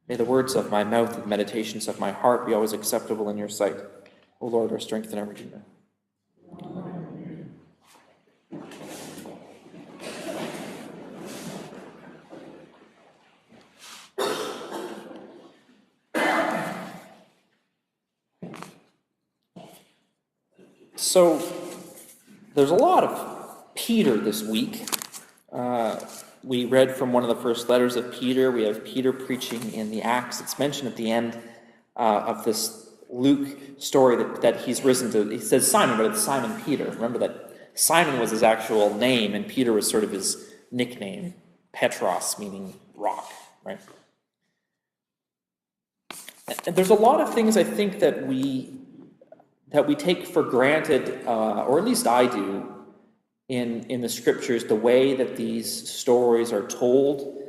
May the words of my mouth and the meditations of my heart be always acceptable in your sight, O Lord, our strength and our Redeemer. So, there's a lot of Peter this week. We read from one of the first letters of Peter. We have Peter preaching in the Acts. It's mentioned at the end of this Luke story that he's risen to. He says Simon, but it's Simon Peter. Remember that Simon was his actual name, and Peter was sort of his nickname, Petros, meaning rock, right? And there's a lot of things I think that we take for granted, or at least I do, in the scriptures, the way that these stories are told,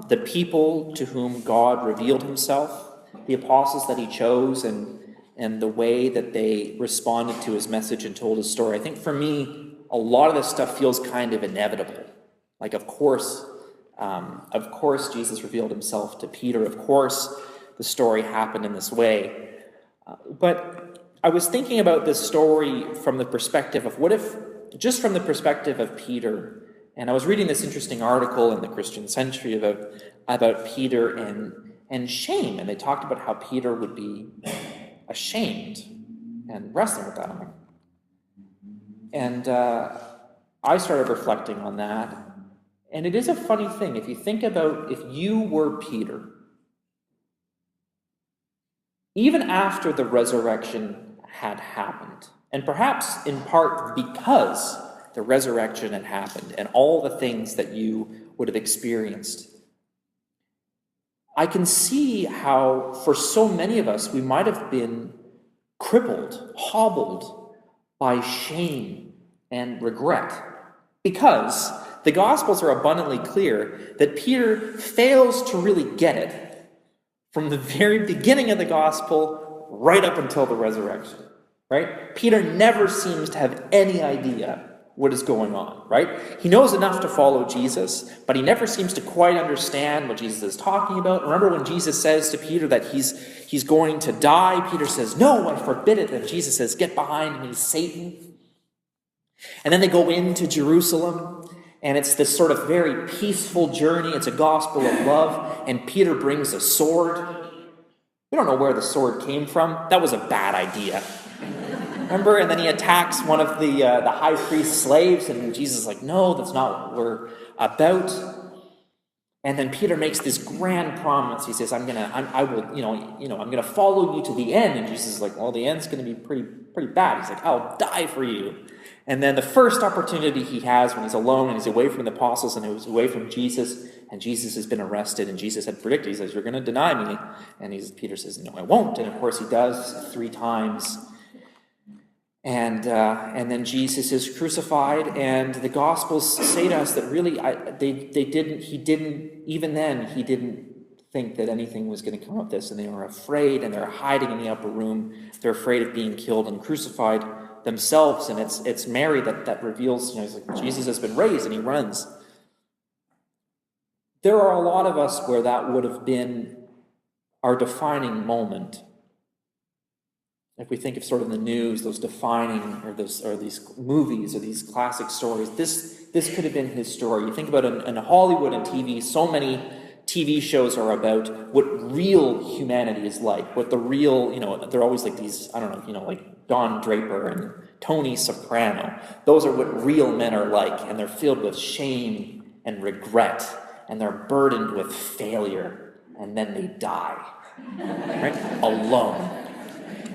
the people to whom God revealed himself, the apostles that he chose, and the way that they responded to his message and told his story. I think for me, a lot of this stuff feels kind of inevitable. Like, of course, Jesus revealed himself to Peter. Of course, the story happened in this way. But I was thinking about this story from the perspective of just from the perspective of Peter, and I was reading this interesting article in the Christian Century about Peter and shame, and they talked about how Peter would be ashamed and wrestling with that. And I started reflecting on that, and it is a funny thing. If you think about if you were Peter, even after the resurrection had happened, and perhaps in part because the resurrection had happened and all the things that you would have experienced, I can see how for so many of us we might have been crippled, hobbled by shame and regret, because the Gospels are abundantly clear that Peter fails to really get it from the very beginning of the Gospel right up until the resurrection. Right? Peter never seems to have any idea what is going on, right? He knows enough to follow Jesus, but he never seems to quite understand what Jesus is talking about. Remember when Jesus says to Peter that he's going to die? Peter says, "No, I forbid it." And Jesus says, "Get behind me, Satan." And then they go into Jerusalem, and it's this sort of very peaceful journey. It's a gospel of love, and Peter brings a sword. We don't know where the sword came from. That was a bad idea. Remember? And then he attacks one of the high priest's slaves, and Jesus is like, "No, that's not what we're about." And then Peter makes this grand promise. He says, I'm gonna follow you to the end. And Jesus is like, "Well, the end's gonna be pretty bad." He's like, "I'll die for you." And then the first opportunity he has when he's alone and he's away from the apostles and he's away from Jesus, and Jesus has been arrested, and Jesus had predicted, he says, "You're going to deny me." And Peter says, "No, I won't." And of course he does 3 times. And then Jesus is crucified, and the Gospels say to us that really he didn't think that anything was going to come of this, and they were afraid, and they're hiding in the upper room. They're afraid of being killed and crucified themselves, and it's Mary that reveals, he's like, Jesus has been raised, and he runs. There are a lot of us where that would have been our defining moment. If we think of sort of the news, those defining, or these movies, or these classic stories, this could have been his story. You think about in Hollywood and TV, so many TV shows are about what real humanity is like, what the real, they're always like these, I don't know, like Don Draper and Tony Soprano. Those are what real men are like, and they're filled with shame and regret, and they're burdened with failure, and then they die, right? Alone.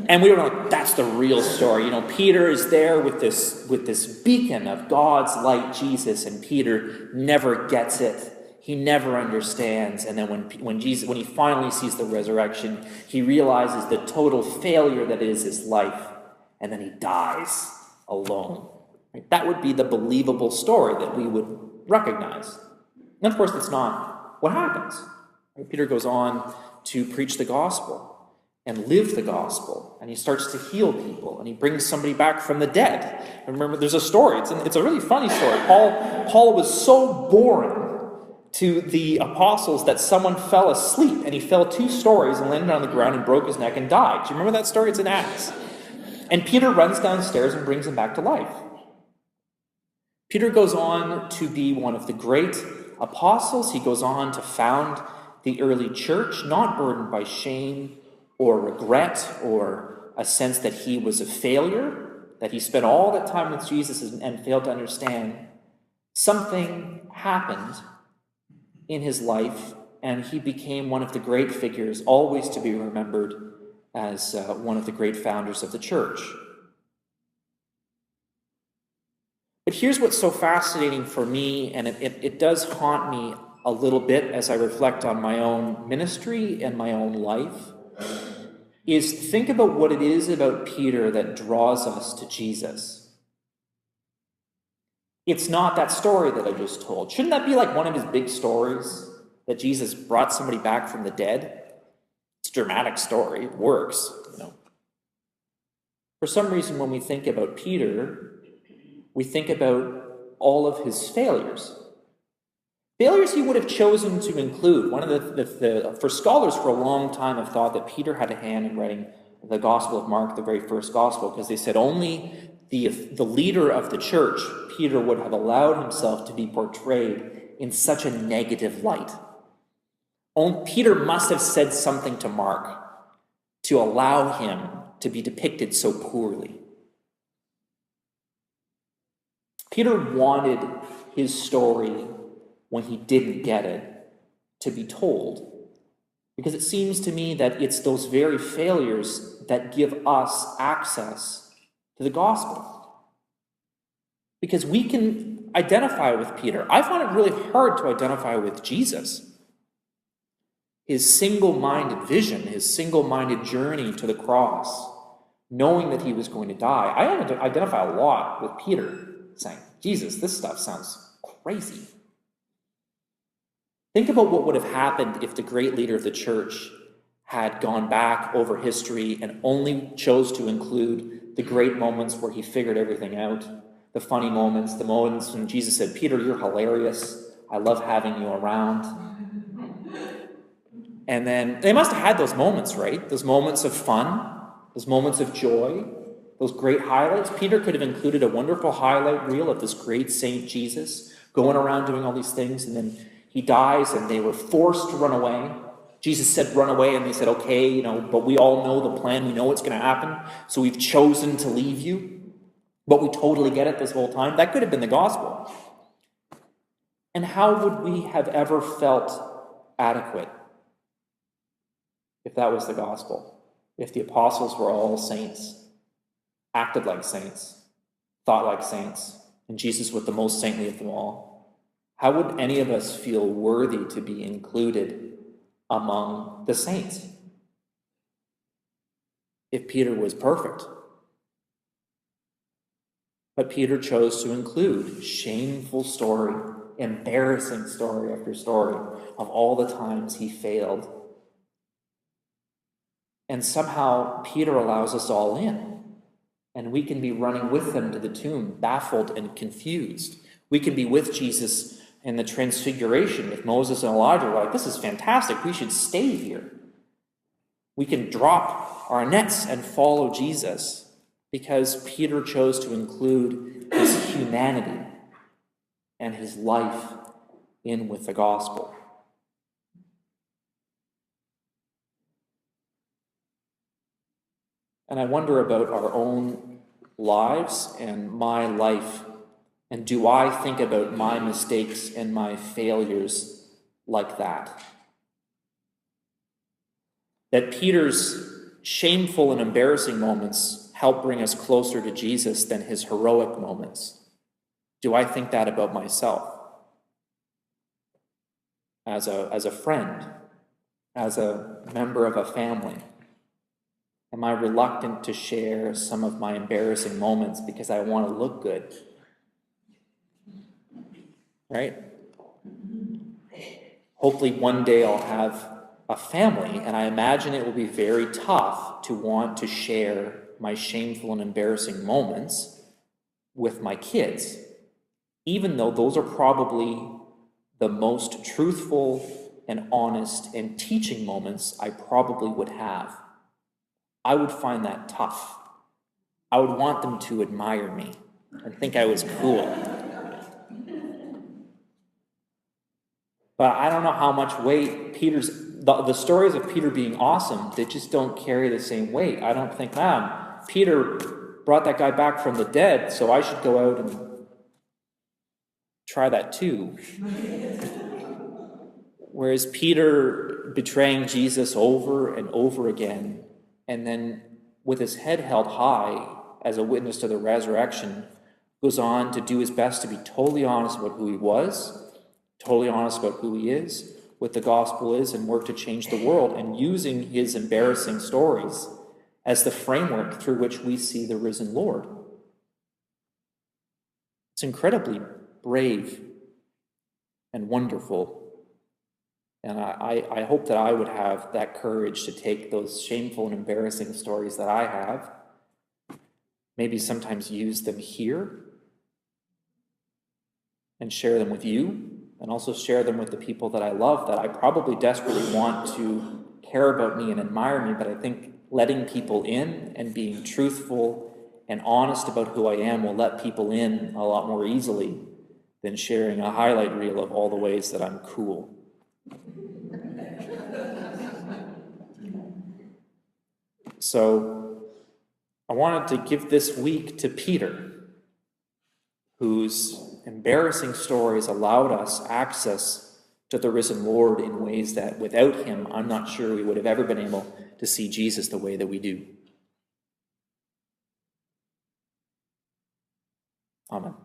And we were like, that's the real story. Peter is there with this beacon of God's light, Jesus, and Peter never gets it. He never understands. And then when he finally sees the resurrection, he realizes the total failure that is his life, and then he dies alone. Right? That would be the believable story that we would recognize. And of course, that's not what happens. Right? Peter goes on to preach the gospel and live the gospel, and he starts to heal people, and he brings somebody back from the dead. And remember, there's a story. It's a really funny story. Paul was so boring to the apostles that someone fell asleep and he fell 2 stories and landed on the ground and broke his neck and died. Do you remember that story? It's in Acts. And Peter runs downstairs and brings him back to life. Peter goes on to be one of the great apostles. He goes on to found the early church, not burdened by shame or regret or a sense that he was a failure, that he spent all that time with Jesus and failed to understand. Something happened in his life, and he became one of the great figures, always to be remembered as one of the great founders of the church. But here's what's so fascinating for me, and it does haunt me a little bit as I reflect on my own ministry and my own life, is think about what it is about Peter that draws us to Jesus. It's not that story that I just told. Shouldn't that be like one of his big stories? That Jesus brought somebody back from the dead? It's a dramatic story. It works, For some reason, when we think about Peter, we think about all of his failures. Failures he would have chosen to include. One of for scholars for a long time have thought that Peter had a hand in writing the Gospel of Mark, the very first Gospel, because they said only the leader of the church, Peter, would have allowed himself to be portrayed in such a negative light. Peter must have said something to Mark to allow him to be depicted so poorly. Peter wanted his story, when he didn't get it, to be told. Because it seems to me that it's those very failures that give us access to the gospel. Because we can identify with Peter. I find it really hard to identify with Jesus. His single-minded vision, his single-minded journey to the cross, knowing that he was going to die. I identify a lot with Peter, saying, Jesus, this stuff sounds crazy. Think about what would have happened if the great leader of the church had gone back over history and only chose to include the great moments where he figured everything out, the funny moments, the moments when Jesus said, Peter, you're hilarious. I love having you around. And then they must have had those moments, right? Those moments of fun, those moments of joy, those great highlights. Peter could have included a wonderful highlight reel of this great Saint Jesus going around doing all these things, and then he dies and they were forced to run away. Jesus said, run away, and they said, okay, but we all know the plan. We know what's going to happen, so we've chosen to leave you. But we totally get it this whole time. That could have been the gospel. And how would we have ever felt adequate if that was the gospel? If the apostles were all saints, acted like saints, thought like saints, and Jesus was the most saintly of them all, how would any of us feel worthy to be included among the saints if Peter was perfect? But Peter chose to include shameful story, embarrassing story after story of all the times he failed. And somehow Peter allows us all in. And we can be running with them to the tomb, baffled and confused. We can be with Jesus in the transfiguration with Moses and Elijah. We're like, this is fantastic. We should stay here. We can drop our nets and follow Jesus because Peter chose to include his humanity and his life in with the gospel. And I wonder about our own lives and my life. And do I think about my mistakes and my failures like that? That Peter's shameful and embarrassing moments help bring us closer to Jesus than his heroic moments. Do I think that about myself? As a friend, as a member of a family? Am I reluctant to share some of my embarrassing moments because I want to look good? Right? Hopefully one day I'll have a family, and I imagine it will be very tough to want to share my shameful and embarrassing moments with my kids, even though those are probably the most truthful and honest and teaching moments I probably would have. I would find that tough. I would want them to admire me and think I was cool. But I don't know how much weight the stories of Peter being awesome, they just don't carry the same weight. I don't think, Peter brought that guy back from the dead, so I should go out and try that too. Whereas Peter betraying Jesus over and over again, and then with his head held high as a witness to the resurrection, goes on to do his best to be totally honest about who he was, totally honest about who he is, what the gospel is, and work to change the world, and using his embarrassing stories as the framework through which we see the risen Lord. It's incredibly brave and wonderful. And I hope that I would have that courage to take those shameful and embarrassing stories that I have, maybe sometimes use them here, and share them with you, and also share them with the people that I love, that I probably desperately want to care about me and admire me, but I think letting people in and being truthful and honest about who I am will let people in a lot more easily than sharing a highlight reel of all the ways that I'm cool. So I wanted to give this week to Peter, whose embarrassing stories allowed us access to the risen Lord in ways that without him, I'm not sure we would have ever been able to see Jesus the way that we do. Amen.